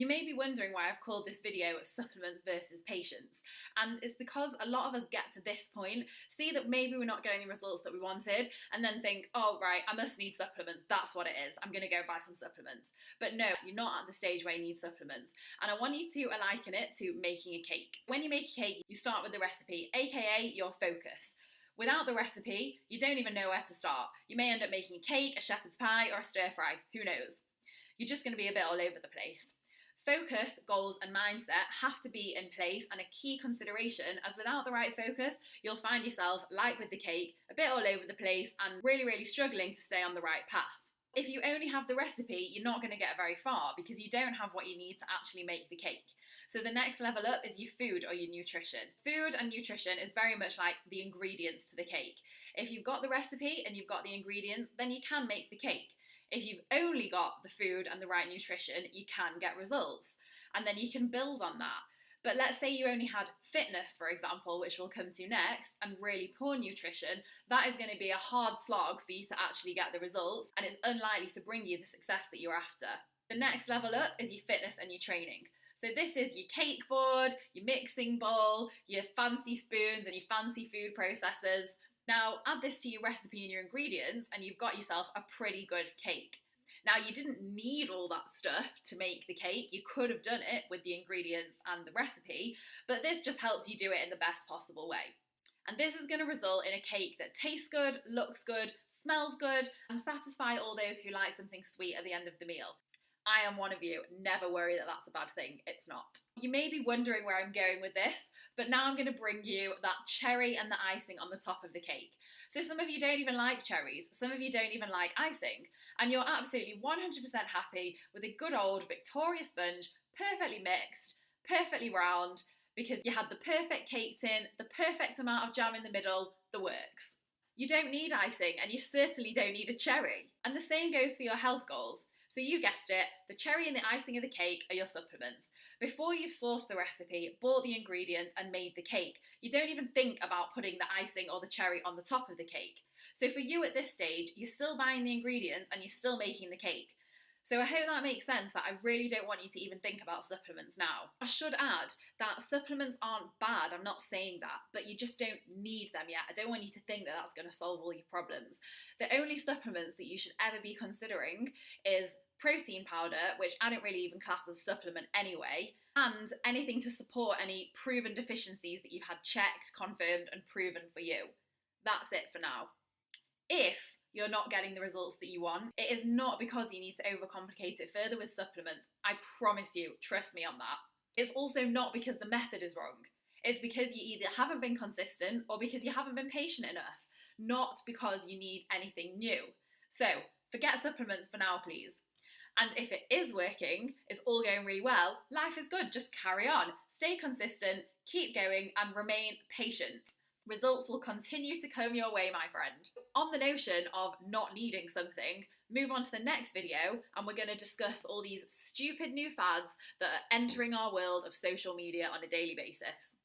You may be wondering why I've called this video Supplements versus Patience, and it's because a lot of us get to this point, see that maybe we're not getting the results that we wanted, and then think, oh right, I must need supplements, that's what it is, I'm going to go buy some supplements. But no, you're not at the stage where you need supplements, and I want you to liken it to making a cake. When you make a cake, you start with the recipe, aka your focus. Without the recipe, you don't even know where to start. You may end up making a cake, a shepherd's pie, or a stir fry, who knows? You're just going to be a bit all over the place. Focus, goals and mindset have to be in place and a key consideration, as without the right focus, you'll find yourself, like with the cake, a bit all over the place and really struggling to stay on the right path. If you only have the recipe, you're not going to get very far because you don't have what you need to actually make the cake. So the next level up is your food or your nutrition. Food and nutrition is very much like the ingredients to the cake. If you've got the recipe and you've got the ingredients, then you can make the cake. If you've only got the food and the right nutrition, you can get results. And then you can build on that. But let's say you only had fitness, for example, which we'll come to next, and really poor nutrition, that is going to be a hard slog for you to actually get the results, and it's unlikely to bring you the success that you're after. The next level up is your fitness and your training. So this is your cake board, your mixing bowl, your fancy spoons and your fancy food processors. Now add this to your recipe and your ingredients and you've got yourself a pretty good cake. Now you didn't need all that stuff to make the cake, you could have done it with the ingredients and the recipe, but this just helps you do it in the best possible way. And this is going to result in a cake that tastes good, looks good, smells good, and satisfy all those who like something sweet at the end of the meal. I am one of you, never worry that that's a bad thing, it's not. You may be wondering where I'm going with this, but now I'm going to bring you that cherry and the icing on the top of the cake. So some of you don't even like cherries, some of you don't even like icing, and you're absolutely 100% happy with a good old Victoria sponge, perfectly mixed, perfectly round, because you had the perfect cake tin, the perfect amount of jam in the middle, the works. You don't need icing, and you certainly don't need a cherry. And the same goes for your health goals. So you guessed it, the cherry and the icing of the cake are your supplements. Before you've sourced the recipe, bought the ingredients and made the cake, you don't even think about putting the icing or the cherry on the top of the cake. So for you at this stage, you're still buying the ingredients and you're still making the cake. So I hope that makes sense, that I really don't want you to even think about supplements now. I should add that supplements aren't bad, I'm not saying that, but you just don't need them yet. I don't want you to think that that's going to solve all your problems. The only supplements that you should ever be considering is protein powder, which I don't really even class as a supplement anyway, and anything to support any proven deficiencies that you've had checked, confirmed and proven for you. That's it for now. If you're not getting the results that you want, it is not because you need to overcomplicate it further with supplements. I promise you, trust me on that. It's also not because the method is wrong. It's because you either haven't been consistent or because you haven't been patient enough, not because you need anything new. So forget supplements for now, please. And if it is working, it's all going really well, life is good, just carry on. Stay consistent, keep going and remain patient. Results will continue to come your way, my friend. On the notion of not needing something, move on to the next video and we're going to discuss all these stupid new fads that are entering our world of social media on a daily basis.